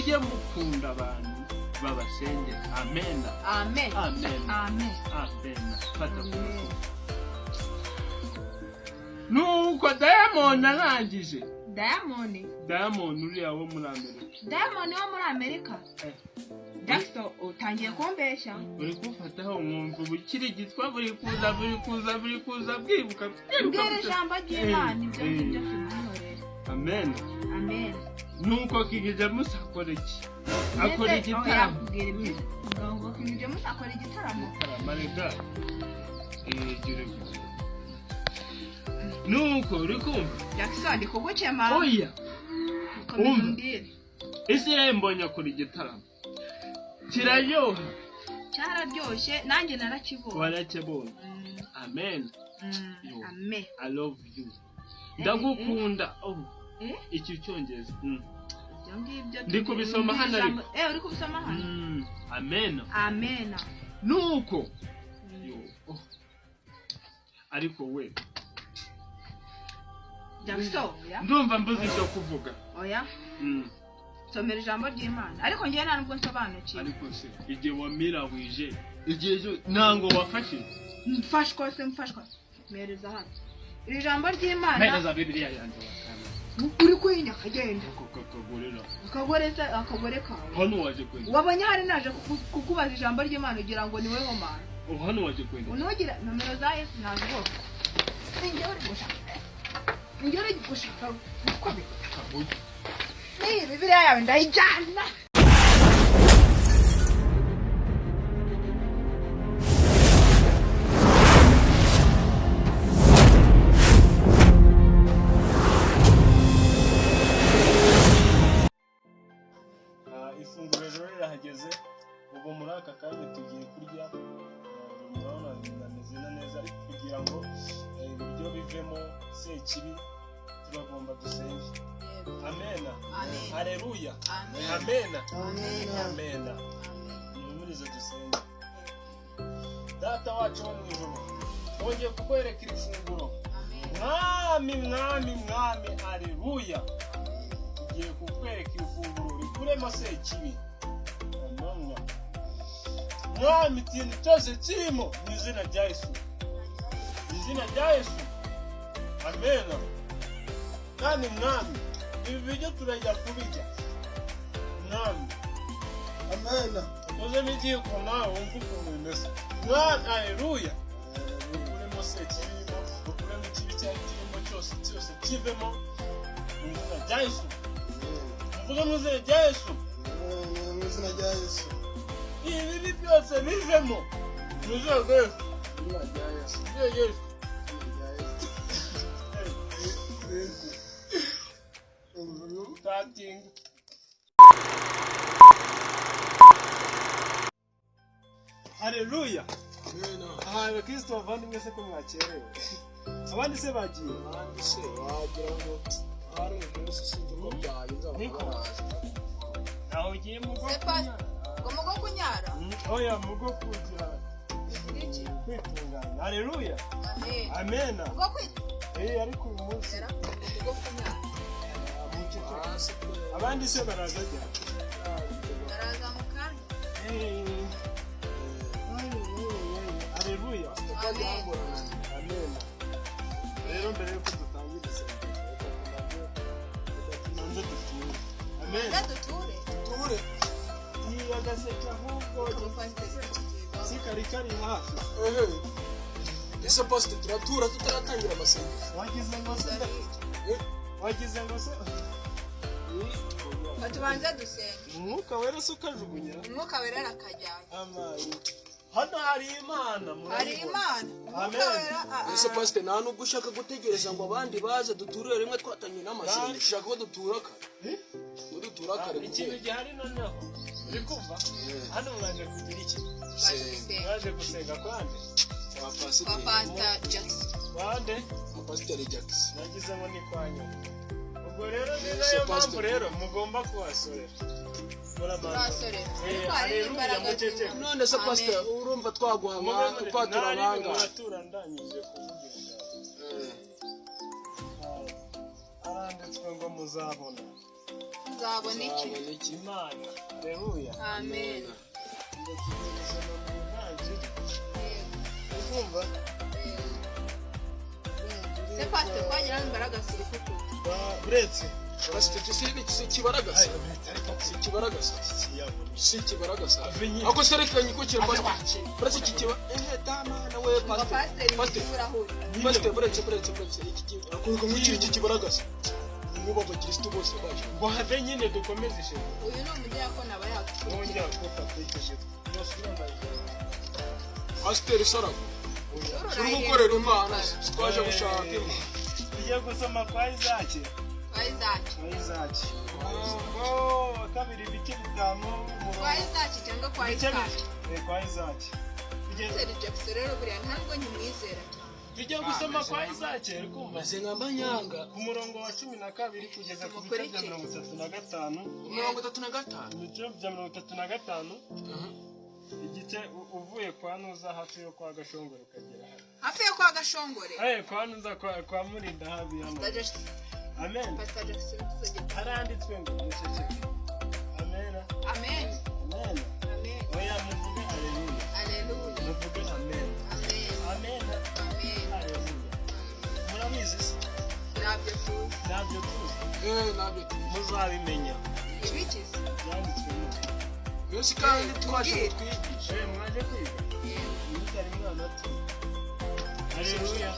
mujye mukunda abantu babasenge. Amen. Amen. Amen. Amen. Amen. Fata nuko Diamond arangije. Diamond uriya wo muri Amerika. Diamond wo muri Amerika. Jackson utangiye kumbesha. Uri gufataho mwumva ubukiri gitwa buri kuza bwibuka. Mbwira ijambo ry'Imana ibyo ngibyo simwihorere. Amen. Amen. Nuko kigije musakora iki? Akora igitaramo. Ngo kigije musakora igitaramo. Marega. Jure. Nuko uri kumva? Jackson ndikugucema. Oya. Umva. Ese mbonye akora igitaramo. Kiraryoha. Cyararyoshye nanjye narakibonye. Warakibonye. Amen. Amen. I love you. Ndagukunda. Iki cyongeza. Ndi kubisoma hano ariko. Uri kubisoma hano. Amen. Amen. Nuko. Ariko we. Jackson, ndumva mbuze ibyo kuvuga. Oya. Somera ijambo ry'Imana. Ariko ngiye nta nubwo nsobanukiwe. Ariko se igihe wamirahwije, igihe nango wafashe. Mfashwa. Mereza hano. Iri jambo ry'Imana. Mereza Bibiliya yanjye wakana. Uri kwinya kagenda. Kakagorera. Akagore kawe. Hano waje kwenda. Wabanye hari naje kukubaza ijambo ry'Imana ugira ngo niwe w'Imana. Hano waje kwenda. Unogira nomero za Yesu nazo bose. Njye uri gushaka uko bikakabuye. Ni Bibiliya yawe ndayijyana. Ifunguro rero rirahageze. Ubu muri aka kanya tugiye kurya. Murabona bimeze neza ariko kugira ngo ibiryo bivemo sekibi turagomba dusenge. Amen. Haleluya. Amen. Amen. Numurize dusenge. Data wacu wo mu ijuru, twongeye kukwereka iri funguro. Mwami. Haleluya. Tugiye kukwereka iri funguro rikuremo sekibi. Amen. Mwami, ikintu cyose kirimo mu izina rya Yesu. Izina rya Yesu. Amen. Kandi mwami, ibi biryo turajya kubirya. Mwami. Amen. Uze n'igihe ko nawe wumva ukuntu bimeze. Mwami, haleluya. Ukuremo se kirimo, ukuremo ikibi cyari kirimo cyose kivemo mu izina rya Yesu. Mvuga mu izina rya Yesu. Mu izina rya Yesu. Ibi byose bivemo mu izina rya Yesu. Mu izina rya Yesu. Haleluya. Aha Kristo bavandimwe se ko mwakerewe. Abandi se bagiye. Abandi se wagira ngo ari umunsi sinzi ko byayenza bakaraje. Naho ugiye mugo kunyara. Oya mugo kugira. Kwitunganya. Haleluya. Amen. Mugo kwitunganya. Ariko uyu munsi mugo kunyara. Abandi se baraza cyane. Baraza mu kanya. Haleluya. Amen. Rero mbere yuko dutangira isengesho, tumanze duture. Amen. Duture. Ni agaseke ahubwo sikari hafi. Ese pastor turatura tutaratangira amasengesho. Wagize ngo se batubanza dusenge. Umwuka wera se ukajugunya. Umwuka wera arakajyana. Amen. Hano hari Imana. Hari Imana. Amen. Ese pastor nta nubwo ushaka gutegereza ngo abandi baze duturire rimwe twatanye n'amasengesho. Ushaka ko dutura kare. Dutura kare. Ikintu gihari noneho. Uri kumva? Hano mwaje kugira iki? Mwaje gusenga kwande? Kwa pastor Jackson. Kwande? Kwa pastor Jackson. Nagize ngo ni kwanya. Ubwo rero niyo mpamvu rero mugomba kuhasorera. Turasorera. Haleluya mucece. None se pastor urumva twaguhama twatura banga. Twatura ndanyije kuvugira. Aranditswe ngo muzabona. Uzabona iki? Imana. Haleluya. Amen. Ndategereza mu ntangiriro. Urumva? Se pastor kwagira imbaraga ziri kuko. Uretse pastor si kibaragasa si kibaragasa ako serekanye ko kire pastor prese kikiba dama na we pastor buretse iki akuruka mu kiri kibaragasa nuba bakristo bose baje ngo have nyine dukomeze ishe uyu no mujya ko nabayaka wongera ko patrice pastor sarago turi gukorera Imana twaje gushaka tugiye gusoma kwa Isaac. Kabiri ibiti bitanu kwa Isaac cyangwa kwa Isaac. Kwa Isaac. Ugeze Jackson rero buriya ntabwo nyimwizera. Tujya gusoma kwa Isaac arikumva mazenga nyanga ku murongo wa 12 kugeza ku bice bya 35. 35 igice uvuye kwa Nuza hafi yo kwa Gashongore kagera hafi yo kwa Gashongore kwa Nuza kwa Murinda habi hano. Amen. Pastor Jackson tuzogera haranditswe ngo mucece. Amen. Amen. Amen. Amen. Oya muvuge haleluya. Haleluya. Muvuge amen. Amen. Amen. Amen. Haleluya. Murabizi se? Nabyo tuzi. Nabyo tuzi. nabyo Muzabimenya. Ibikize. Yanditswe ngo Yesu kandi twaje twigisha. Mwaje kwiga. Mutari mwana tu. Haleluya.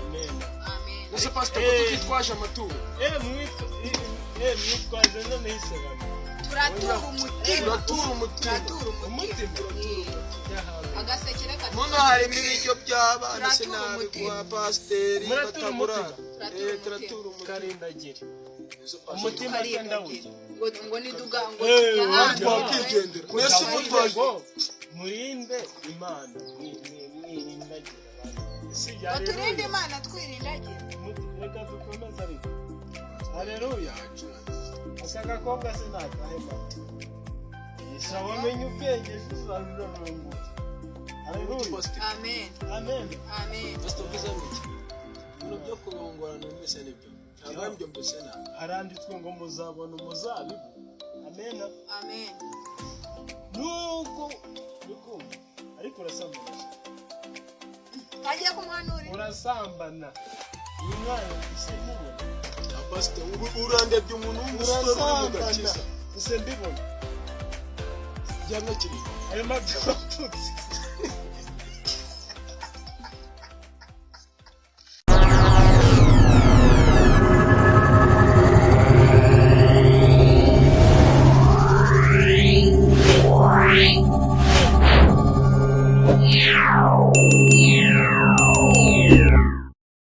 Amen. Amen. Yesu pastor twaje amaturo. Mwitwaje none Instagram. Turatura umutima. Agasekere kati. Muno hari ibiryo by'abana se nabi kwa pasiteri batabura. Turatura umutima. Karindagire. Umutima sendawuye. Ngo niduga ngo twakigendera. Yesu mutwaje. Murinde Imana. Mwirindagire abantu. Baturinde Imana twirindagire. Reka dukomeze ariko. Haleluya. Asanga kobwa se nakahema. Isa wamenye ubwenge uzarura rungu. Haleluya. Amen. Amen. Amen. Pastor Kizamiki. Bino byo kurongorana n'imese nibyo. Abambyo mbese na. Haranditswe ngo muzabona umuzabibu. Amen. Amen. Nuko bikumva. Ariko urasambana. Hagiye kumwanura. Urasambana. Uyu mwana isemubona. Pastor urandebye umuntu w'umusore w'umugakiza. Ise mbibona. Byana kiri. Ayo mabyo tutsi.